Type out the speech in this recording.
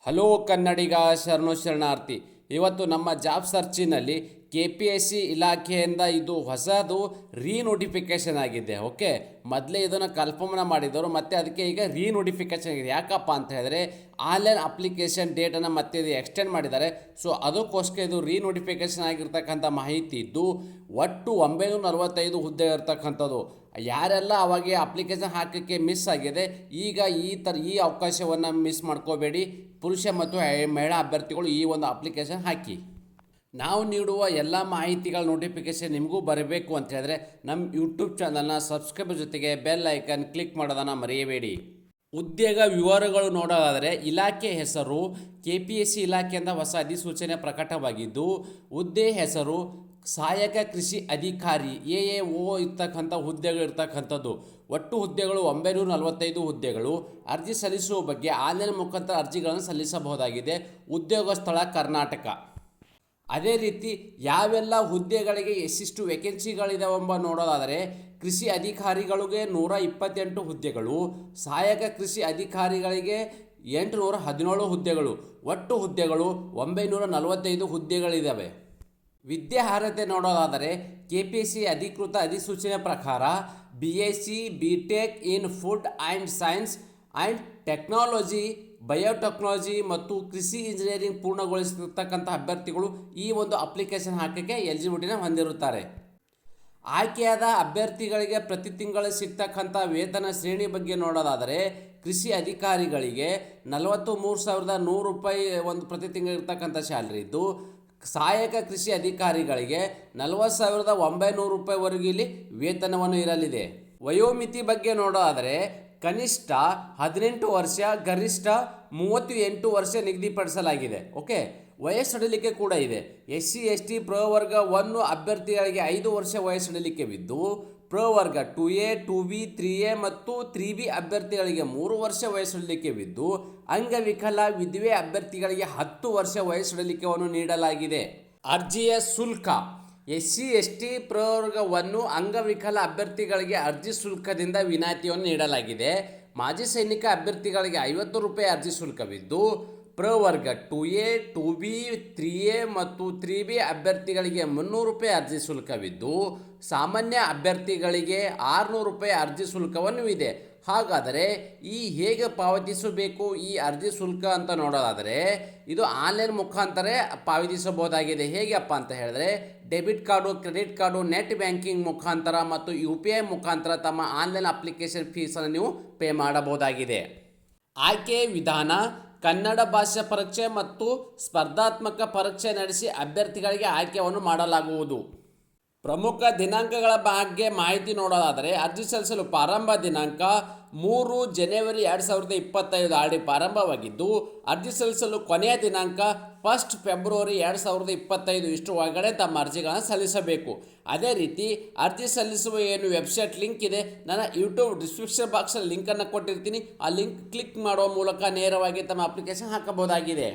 Hello ಕನ್ನಡಿಗ ಶರಣು ಶರಣಾರ್ಥಿ. ಇವತ್ತು ನಮ್ಮ ಜಾಬ್ ಸರ್ಚಿನಲ್ಲಿ KPSC ಇಲಾಖೆಯಿಂದ ಇದು ಹೊಸದು ರೀನೋಟಿಫಿಕೇಷನ್ ಆಗಿದೆ. ಓಕೆ, ಮೊದಲೇ ಇದನ್ನು ಕನ್ಫರ್ಮ್ನ ಮಾಡಿದರು, ಮತ್ತು ಅದಕ್ಕೆ ಈಗ ರೀನೋಟಿಫಿಕೇಷನ್ ಆಗಿದೆ. ಯಾಕಪ್ಪ ಅಂತ ಹೇಳಿದ್ರೆ ಆನ್ಲೈನ್ ಅಪ್ಲಿಕೇಶನ್ ಡೇಟನ್ನು ಮತ್ತೆ ಇದು ಎಕ್ಸ್ಟೆಂಡ್ ಮಾಡಿದ್ದಾರೆ. ಸೊ ಅದಕ್ಕೋಸ್ಕರ ಇದು ರೀನೋಟಿಫಿಕೇಷನ್ ಆಗಿರ್ತಕ್ಕಂಥ ಮಾಹಿತಿ ಇದ್ದು, ಒಟ್ಟು 945 ಹುದ್ದೆ ಇರ್ತಕ್ಕಂಥದ್ದು. ಯಾರೆಲ್ಲ ಅವಾಗ ಅಪ್ಲಿಕೇಶನ್ ಹಾಕೋಕ್ಕೆ ಮಿಸ್ ಆಗಿದೆ, ಈಗ ಈ ಅವಕಾಶವನ್ನು ಮಿಸ್ ಮಾಡ್ಕೋಬೇಡಿ. ಪುರುಷ ಮತ್ತು ಮಹಿಳಾ ಅಭ್ಯರ್ಥಿಗಳು ಈ ಒಂದು ಅಪ್ಲಿಕೇಶನ್ ಹಾಕಿ. ನಾವು ನೀಡುವ ಎಲ್ಲ ಮಾಹಿತಿಗಳ ನೋಟಿಫಿಕೇಷನ್ ನಿಮಗೂ ಬರಬೇಕು ಅಂತ ಹೇಳಿದ್ರೆ ನಮ್ಮ ಯೂಟ್ಯೂಬ್ ಚಾನಲ್ನ ಸಬ್ಸ್ಕ್ರೈಬ್ ಜೊತೆಗೆ ಬೆಲ್ ಐಕನ್ ಕ್ಲಿಕ್ ಮಾಡೋದನ್ನು ಮರೆಯಬೇಡಿ. ಉದ್ಯೋಗ ವಿವರಗಳು ನೋಡೋದಾದರೆ ಇಲಾಖೆ ಹೆಸರು KPSC ಇಲಾಖೆಯಿಂದ ಹೊಸ ಅಧಿಸೂಚನೆ ಪ್ರಕಟವಾಗಿದ್ದು, ಹುದ್ದೆ ಹೆಸರು ಸಹಾಯಕ ಕೃಷಿ ಅಧಿಕಾರಿ AAO ಇರ್ತಕ್ಕಂಥ ಹುದ್ದೆಗಳು ಇರ್ತಕ್ಕಂಥದ್ದು. ಒಟ್ಟು ಹುದ್ದೆಗಳು 945 ಹುದ್ದೆಗಳು. ಅರ್ಜಿ ಸಲ್ಲಿಸುವ ಬಗ್ಗೆ ಆನ್ಲೈನ್ ಮುಖಾಂತರ ಅರ್ಜಿಗಳನ್ನು ಸಲ್ಲಿಸಬಹುದಾಗಿದೆ. ಉದ್ಯೋಗ ಸ್ಥಳ ಕರ್ನಾಟಕ. ಅದೇ ರೀತಿ ಯಾವೆಲ್ಲ ಹುದ್ದೆಗಳಿಗೆ ಎಷ್ಟಿಷ್ಟು ವೇಕೆನ್ಸಿಗಳಿದಾವೆಂಬ ನೋಡೋದಾದರೆ ಕೃಷಿ ಅಧಿಕಾರಿಗಳಿಗೆ 128 ಹುದ್ದೆಗಳು, ಸಹಾಯಕ ಕೃಷಿ ಅಧಿಕಾರಿಗಳಿಗೆ 817 ಹುದ್ದೆಗಳು. ಒಟ್ಟು ಹುದ್ದೆಗಳು 945 ಹುದ್ದೆಗಳಿದ್ದಾವೆ. ವಿದ್ಯಾರ್ಹತೆ ನೋಡೋದಾದರೆ KPSC ಅಧಿಕೃತ ಅಧಿಸೂಚನೆ ಪ್ರಕಾರ BSc BTech in food and science and technology, biotechnology ಮತ್ತು ಕೃಷಿ ಇಂಜಿನಿಯರಿಂಗ್ ಪೂರ್ಣಗೊಳಿಸಿರ್ತಕ್ಕಂಥ ಅಭ್ಯರ್ಥಿಗಳು ಈ ಒಂದು ಅಪ್ಲಿಕೇಶನ್ ಹಾಕೋಕ್ಕೆ ಎಲಿಜಿಬಿಲಿಟಿನ ಹೊಂದಿರುತ್ತಾರೆ. ಆಯ್ಕೆಯಾದ ಅಭ್ಯರ್ಥಿಗಳಿಗೆ ಪ್ರತಿ ತಿಂಗಳು ಸಿಗ್ತಕ್ಕಂಥ ವೇತನ ಶ್ರೇಣಿ ಬಗ್ಗೆ ನೋಡೋದಾದರೆ ಕೃಷಿ ಅಧಿಕಾರಿಗಳಿಗೆ 43,100 ರೂಪಾಯಿ ಒಂದು ಪ್ರತಿ ತಿಂಗಳು ಇರ್ತಕ್ಕಂಥ ಸ್ಯಾಲ್ರಿ ಇದ್ದು, ಸಹಾಯಕ ಕೃಷಿ ಅಧಿಕಾರಿಗಳಿಗೆ 40,900 ರೂಪಾಯಿವರೆಗೂ ಇಲ್ಲಿ ವೇತನವನ್ನು ಇರಲಿದೆ. ವಯೋಮಿತಿ ಬಗ್ಗೆ ನೋಡೋದಾದರೆ ಕನಿಷ್ಠ 18 ವರ್ಷ, ಗರಿಷ್ಠ 38 ವರ್ಷ ನಿಗದಿಪಡಿಸಲಾಗಿದೆ. ಓಕೆ, ವಯಸ್ಸಡಿಲಿಕೆ ಕೂಡ ಇದೆ. SC ST ಪ್ರವರ್ಗ 1 ಅಭ್ಯರ್ಥಿಗಳಿಗೆ 5 ವರ್ಷ ವಯಸ್ಸಡಿಲಿಕೆ ಬಿದ್ದು, ಪ್ರವರ್ಗ 2A 2B 3A ಮತ್ತು 3B ಅಭ್ಯರ್ಥಿಗಳಿಗೆ 3 ವರ್ಷ ವಯಸ್ಸಡಿಲಿಕೆ ಬಿದ್ದು, ಅಂಗವಿಕಲ ವಿಧವೆ ಅಭ್ಯರ್ಥಿಗಳಿಗೆ 10 ವರ್ಷ ವಯಸ್ಸಡಿಲಿಕೆಯನ್ನು ನೀಡಲಾಗಿದೆ. ಅರ್ಜಿಯ ಶುಲ್ಕ SC ST ಪ್ರವರ್ಗ 1 ಅಂಗವಿಕಲ ಅಭ್ಯರ್ಥಿಗಳಿಗೆ ಅರ್ಜಿ ಶುಲ್ಕದಿಂದ ವಿನಾಯಿತಿಯನ್ನು ನೀಡಲಾಗಿದೆ. ಮಾಜಿ ಸೈನಿಕ ಅಭ್ಯರ್ಥಿಗಳಿಗೆ 50 ರೂಪಾಯಿ ಅರ್ಜಿ ಶುಲ್ಕವಿದ್ದು, ಪ್ರವರ್ಗ 2A 2B 3A ಮತ್ತು 3B ಅಭ್ಯರ್ಥಿಗಳಿಗೆ 300 ರೂಪಾಯಿ ಅರ್ಜಿ ಶುಲ್ಕವಿದ್ದು, ಸಾಮಾನ್ಯ ಅಭ್ಯರ್ಥಿಗಳಿಗೆ 600 ರೂಪಾಯಿ ಅರ್ಜಿ ಶುಲ್ಕವನ್ನು ಇದೆ. ಹಾಗಾದರೆ ಹೇಗೆ ಪಾವತಿಸಬೇಕು ಈ ಅರ್ಜಿ ಶುಲ್ಕ ಅಂತ ನೋಡೋದಾದರೆ ಇದು ಆನ್ಲೈನ್ ಮುಖಾಂತರ ಪಾವತಿಸಬಹುದಾಗಿದೆ. ಹೇಗಪ್ಪ ಅಂತ ಹೇಳಿದ್ರೆ debit card, credit card, net banking ಮುಖಾಂತರ ಮತ್ತು UPI ಮುಖಾಂತರ ತಮ್ಮ ಆನ್ಲೈನ್ ಅಪ್ಲಿಕೇಶನ್ ಫೀಸನ್ನು ನೀವು ಪೇ ಮಾಡಬಹುದಾಗಿದೆ. ಆಯ್ಕೆ ವಿಧಾನ: ಕನ್ನಡ ಭಾಷಾ ಪರೀಕ್ಷೆ ಮತ್ತು ಸ್ಪರ್ಧಾತ್ಮಕ ಪರೀಕ್ಷೆ ನಡೆಸಿ ಅಭ್ಯರ್ಥಿಗಳಿಗೆ ಆಯ್ಕೆಯನ್ನು ಮಾಡಲಾಗುವುದು. ಪ್ರಮುಖ ದಿನಾಂಕಗಳ ಬಗ್ಗೆ ಮಾಹಿತಿ ನೋಡೋದಾದರೆ ಅರ್ಜಿ ಸಲ್ಲಿಸಲು ಪ್ರಾರಂಭ ದಿನಾಂಕ 3 ಜನವರಿ 2025 ಆಲ್ರೆಡಿ ಪ್ರಾರಂಭವಾಗಿದ್ದು, ಅರ್ಜಿ ಸಲ್ಲಿಸಲು ಕೊನೆಯ ದಿನಾಂಕ 1 ಫೆಬ್ರವರಿ 2025 ಇಷ್ಟು ಒಳಗಡೆ ತಮ್ಮ ಅರ್ಜಿಗಳನ್ನು ಸಲ್ಲಿಸಬೇಕು. ಅದೇ ರೀತಿ ಅರ್ಜಿ ಸಲ್ಲಿಸುವ ವೆಬ್ಸೈಟ್ ಲಿಂಕ್ ಇದೆ, ನನ್ನ ಯೂಟ್ಯೂಬ್ ಡಿಸ್ಕ್ರಿಪ್ಷನ್ ಬಾಕ್ಸಲ್ಲಿ ಲಿಂಕನ್ನು ಕೊಟ್ಟಿರ್ತೀನಿ. ಆ ಲಿಂಕ್ ಕ್ಲಿಕ್ ಮಾಡುವ ಮೂಲಕ ನೇರವಾಗಿ ತಮ್ಮ ಅಪ್ಲಿಕೇಶನ್ ಹಾಕಬಹುದಾಗಿದೆ.